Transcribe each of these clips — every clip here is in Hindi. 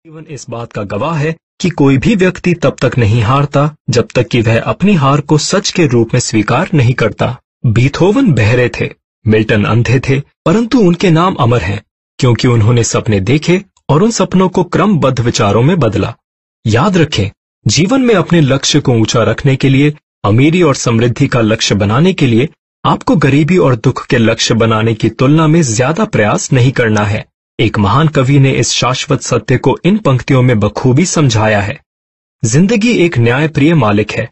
जीवन इस बात का गवाह है कि कोई भी व्यक्ति तब तक नहीं हारता जब तक कि वह अपनी हार को सच के रूप में स्वीकार नहीं करता। बीथोवन बहरे थे, मिल्टन अंधे थे, परंतु उनके नाम अमर हैं क्योंकि उन्होंने सपने देखे और उन सपनों को क्रमबद्ध विचारों में बदला। याद रखें, जीवन में अपने लक्ष्य को ऊंचा रखने के लिए, अमीरी और समृद्धि का लक्ष्य बनाने के लिए आपको गरीबी और दुख के लक्ष्य बनाने की तुलना में ज्यादा प्रयास नहीं करना है। एक महान कवि ने इस शाश्वत सत्य को इन पंक्तियों में बखूबी समझाया है। जिंदगी एक न्यायप्रिय मालिक है।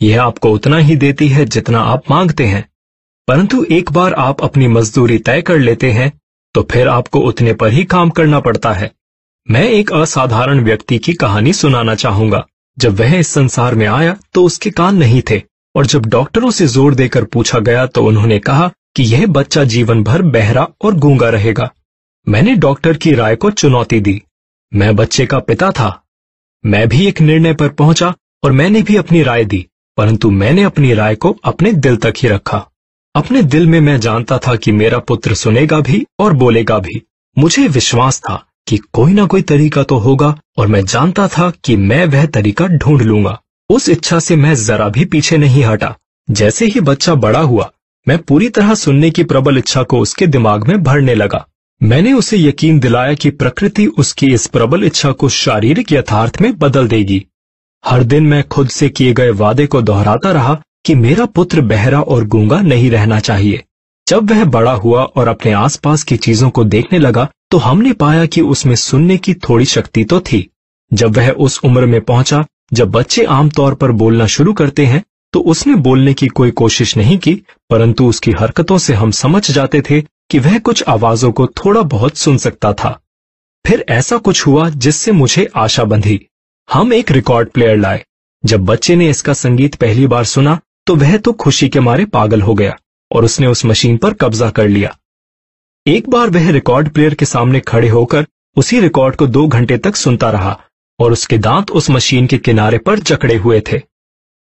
यह आपको उतना ही देती है जितना आप मांगते हैं, परंतु एक बार आप अपनी मजदूरी तय कर लेते हैं तो फिर आपको उतने पर ही काम करना पड़ता है। मैं एक असाधारण व्यक्ति की कहानी सुनाना चाहूंगा। जब वह इस संसार में आया तो उसके कान नहीं थे, और जब डॉक्टरों से जोर देकर पूछा गया तो उन्होंने कहा कि यह बच्चा जीवन भर बहरा और गूंगा रहेगा। मैंने डॉक्टर की राय को चुनौती दी। मैं बच्चे का पिता था। मैं भी एक निर्णय पर पहुंचा और मैंने भी अपनी राय दी, परंतु मैंने अपनी राय को अपने दिल तक ही रखा। अपने दिल में मैं जानता था कि मेरा पुत्र सुनेगा भी और बोलेगा भी। मुझे विश्वास था कि कोई ना कोई तरीका तो होगा और मैं जानता था कि मैं वह तरीका ढूंढ लूंगा। उस इच्छा से मैं जरा भी पीछे नहीं हटा। जैसे ही बच्चा बड़ा हुआ, मैं पूरी तरह सुनने की प्रबल इच्छा को उसके दिमाग में भरने लगा। मैंने उसे यकीन दिलाया कि प्रकृति उसकी इस प्रबल इच्छा को शारीरिक यथार्थ में बदल देगी। हर दिन मैं खुद से किए गए वादे को दोहराता रहा कि मेरा पुत्र बहरा और गूंगा नहीं रहना चाहिए। जब वह बड़ा हुआ और अपने आसपास की चीजों को देखने लगा तो हमने पाया कि उसमें सुनने की थोड़ी शक्ति तो थी। जब वह उस उम्र में पहुंचा जब बच्चे आमतौर पर बोलना शुरू करते हैं, तो उसने बोलने की कोई कोशिश नहीं की, परंतु उसकी हरकतों से हम समझ जाते थे कि वह कुछ आवाजों को थोड़ा बहुत सुन सकता था। फिर ऐसा कुछ हुआ जिससे मुझे आशा बंधी। हम एक रिकॉर्ड प्लेयर लाए। जब बच्चे ने इसका संगीत पहली बार सुना तो वह तो खुशी के मारे पागल हो गया और उसने उस मशीन पर कब्जा कर लिया। एक बार वह रिकॉर्ड प्लेयर के सामने खड़े होकर उसी रिकॉर्ड को 2 घंटे तक सुनता रहा और उसके दांत उस मशीन के किनारे पर जकड़े हुए थे।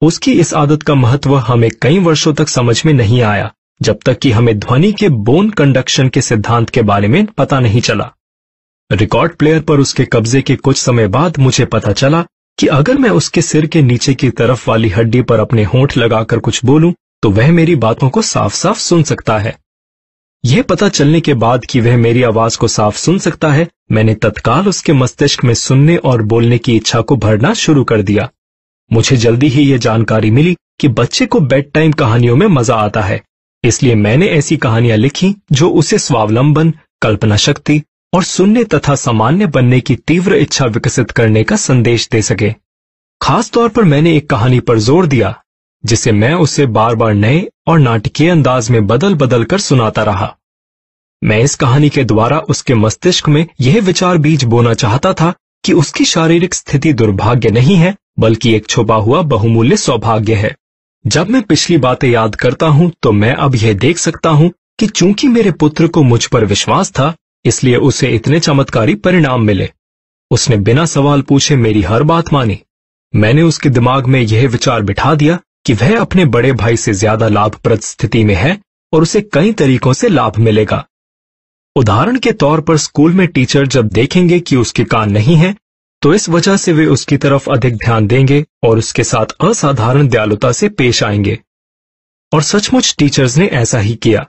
उसकी इस आदत का महत्व हमें कई वर्षों तक समझ में नहीं आया, जब तक कि हमें ध्वनि के बोन कंडक्शन के सिद्धांत के बारे में पता नहीं चला। रिकॉर्ड प्लेयर पर उसके कब्जे के कुछ समय बाद मुझे पता चला कि अगर मैं उसके सिर के नीचे की तरफ वाली हड्डी पर अपने होंठ लगाकर कुछ बोलूं तो वह मेरी बातों को साफ साफ सुन सकता है। यह पता चलने के बाद कि वह मेरी आवाज को साफ सुन सकता है, मैंने तत्काल उसके मस्तिष्क में सुनने और बोलने की इच्छा को भरना शुरू कर दिया। मुझे जल्दी ही यह जानकारी मिली कि बच्चे को बेड टाइम कहानियों में मजा आता है, इसलिए मैंने ऐसी कहानियां लिखी जो उसे स्वावलंबन, कल्पना शक्ति और सुनने तथा सामान्य बनने की तीव्र इच्छा विकसित करने का संदेश दे सके। खास तौर पर मैंने एक कहानी पर जोर दिया जिसे मैं उसे बार बार नए और नाटकीय अंदाज में बदल बदल कर सुनाता रहा। मैं इस कहानी के द्वारा उसके मस्तिष्क में यह विचार बीज बोना चाहता था कि उसकी शारीरिक स्थिति दुर्भाग्य नहीं है, बल्कि एक छुपा हुआ बहुमूल्य सौभाग्य है। जब मैं पिछली बातें याद करता हूं तो मैं अब यह देख सकता हूं कि चूंकि मेरे पुत्र को मुझ पर विश्वास था, इसलिए उसे इतने चमत्कारी परिणाम मिले। उसने बिना सवाल पूछे मेरी हर बात मानी। मैंने उसके दिमाग में यह विचार बिठा दिया कि वह अपने बड़े भाई से ज्यादा लाभप्रद स्थिति में है और उसे कई तरीकों से लाभ मिलेगा। उदाहरण के तौर पर स्कूल में टीचर जब देखेंगे कि उसके कान नहीं है, तो इस वजह से वे उसकी तरफ अधिक ध्यान देंगे और उसके साथ असाधारण दयालुता से पेश आएंगे। और सचमुच टीचर्स ने ऐसा ही किया।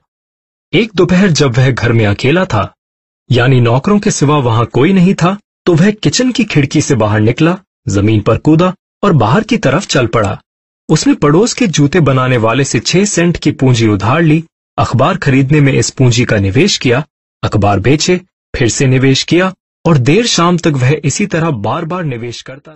एक दोपहर जब वह घर में अकेला था, यानी नौकरों के सिवा वहां कोई नहीं था, तो वह किचन की खिड़की से बाहर निकला, जमीन पर कूदा और बाहर की तरफ चल पड़ा। उसने पड़ोस के जूते बनाने वाले से 6 सेंट की पूंजी उधार ली, अखबार खरीदने में इस पूंजी का निवेश किया, अखबार बेचे, फिर से निवेश किया और देर शाम तक वह इसी तरह बार बार निवेश करता।